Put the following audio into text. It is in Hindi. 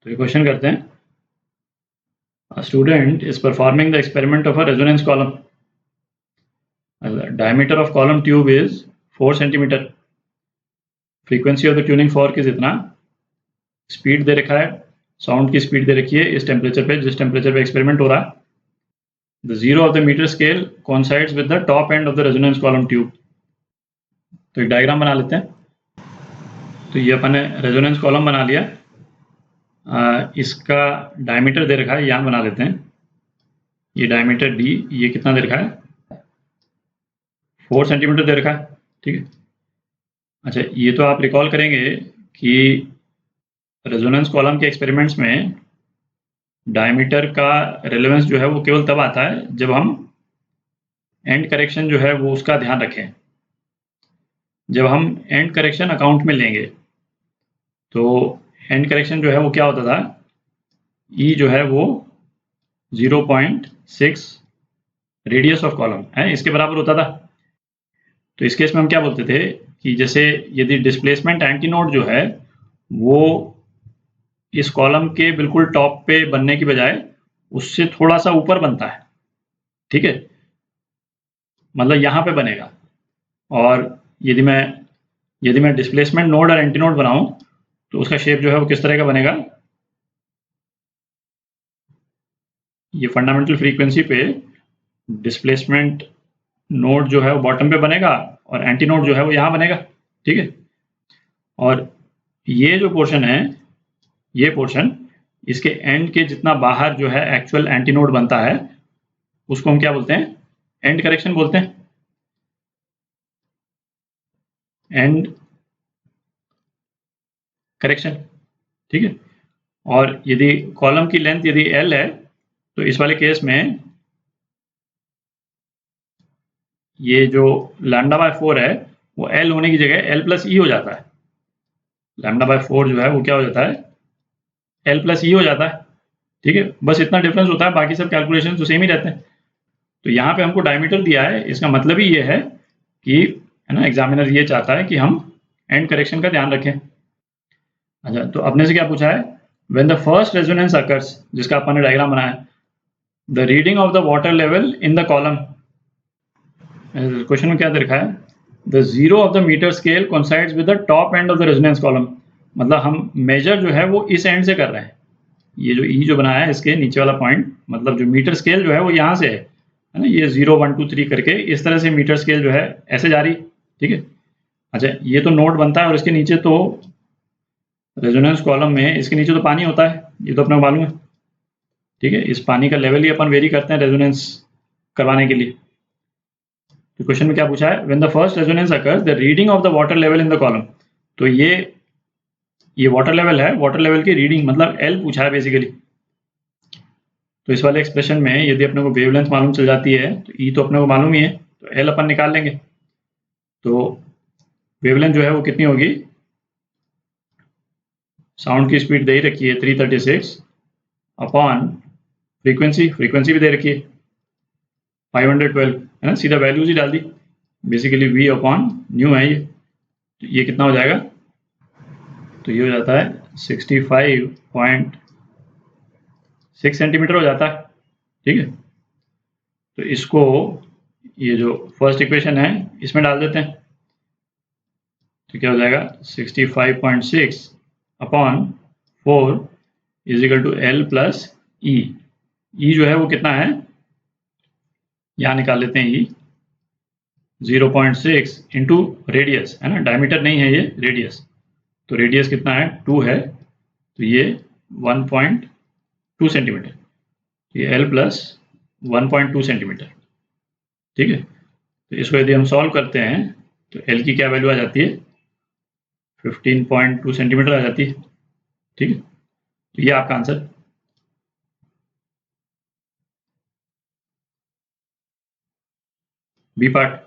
तो ये क्वेश्चन करते हैं, a student is performing the experiment of a resonance column. The diameter of column tube is 4 centimeter. Frequency of the tuning fork is इतना, स्पीड दे रखा है, साउंड की स्पीड दे रखी है इस टेम्परेचर पे जिस टेम्परेचर पे एक्सपेरिमेंट हो रहा है. The zero of the meter scale coincides with the top end of the resonance column tube. तो एक डायग्राम बना लेते हैं. तो ये अपन ने रेजोनेंस कॉलम बना लिया. इसका डायमीटर दे रखा है, यहाँ बना लेते हैं. ये डायमीटर d, ये कितना दे रखा है, 4 सेंटीमीटर दे रखा है. ठीक है. अच्छा, ये तो आप रिकॉल करेंगे कि रेजोनेंस कॉलम के एक्सपेरिमेंट्स में डायमीटर का रेलेवेंस जो है वो केवल तब आता है जब हम एंड करेक्शन जो है वो उसका ध्यान रखें. जब हम एंड करेक्शन अकाउंट में लेंगे तो एंड करेक्शन जो है वो क्या होता था, ई जो है वो 0.6 रेडियस ऑफ कॉलम है, इसके बराबर होता था. तो इस केस में हम क्या बोलते थे कि जैसे यदि डिस्प्लेसमेंट एंटीनोड जो है वो इस कॉलम के बिल्कुल टॉप पे बनने की बजाय उससे थोड़ा सा ऊपर बनता है. ठीक है, मतलब यहाँ पे बनेगा. और यदि मैं डिस्प्लेसमेंट नोड और एंटीनोड बनाऊं तो उसका शेप जो है वो किस तरह का बनेगा. ये फंडामेंटल फ्रीक्वेंसी पे डिस्प्लेसमेंट नोड जो है वो बॉटम पे बनेगा और एंटीनोड जो है वो यहाँ बनेगा. ठीक है. और ये जो पोर्शन है, ये पोर्शन इसके एंड के जितना बाहर जो है एक्चुअल एंटीनोड बनता है उसको हम क्या बोलते हैं, एंड करेक्शन बोलते हैं. And correction. ठीक है. और यदि कॉलम की लेंथ यदि L है तो इस वाले केस में ये जो λ/4 है वो L होने की जगह L+E हो जाता है. λ/4 जो है वो क्या हो जाता है, L+E हो जाता है. ठीक है. बस इतना डिफरेंस होता है, बाकी सब कैलकुलेशन तो सेम ही रहते हैं. तो यहाँ पे हमको डायमीटर दिया है, इसका मतलब ही ये है कि है ना, एग्जामिनर ये चाहता है कि हम एंड करेक्शन का ध्यान रखें. अच्छा, तो अपने से क्या पूछा है, when the first resonance occurs, जिसका अपन ने डायग्राम बनाया, the reading of the water level in the column. Question में क्या दे रखा है, the zero of the metre scale coincides with the top end of the resonance column. मतलब हम मेजर जो है वो इस एंड से कर रहे हैं. ये जो ई जो बनाया है इसके नीचे वाला पॉइंट, मतलब जो मीटर स्केल जो है वो यहाँ से है ना, ये 0 1 2 3 करके इस तरह से मीटर स्केल जो है ऐसे जा रही. ठीक है. अच्छा, ये तो नोड बनता है और इसके नीचे तो रेजोनेंस कॉलम में इसके नीचे तो पानी होता है, ये तो अपने को मालूम है. ठीक है. इस पानी का लेवल ही अपन वेरी करते हैं रेजोनेंस करवाने के लिए. तो क्वेश्चन में क्या पूछा है, when the first resonance occurs the reading of the water level in the column. तो ये वाटर लेवल है, वाटर लेवल की रीडिंग मतलब L पूछा है बेसिकली. तो इस वाले एक्सप्रेशन में यदि अपने को वेवलेंथ मालूम चल जाती है तो E तो अपने को मालूम ही है, तो L अपन निकाल लेंगे. तो वेवलेंथ जो है वो कितनी होगी, साउंड की स्पीड दे ही रखी है 336 अपॉन फ्रीक्वेंसी भी दे रखी है 512 है ना, सीधा वैल्यूज ही डाल दी. बेसिकली V अपॉन न्यू है ये. तो ये कितना हो जाएगा, तो ये हो जाता है 65.6 सेंटीमीटर हो जाता है. ठीक है. तो इसको ये जो फर्स्ट इक्वेशन है इसमें डाल देते हैं. तो क्या हो जाएगा, 65.6 upon 4 is equal to L+E. E जो है वो कितना है, यहाँ निकाल लेते हैं. E 0.6 इंटू रेडियस है ना, डायमीटर नहीं है ये, रेडियस. तो रेडियस कितना है, 2 है, तो ये 1.2 सेंटीमीटर. ये L+1.2 सेंटीमीटर. ठीक है. तो इसको यदि हम सॉल्व करते हैं तो L की क्या वैल्यू आ जाती है, 15.2 सेंटीमीटर आ जाती है. ठीक है. तो ये आपका आंसर. B part.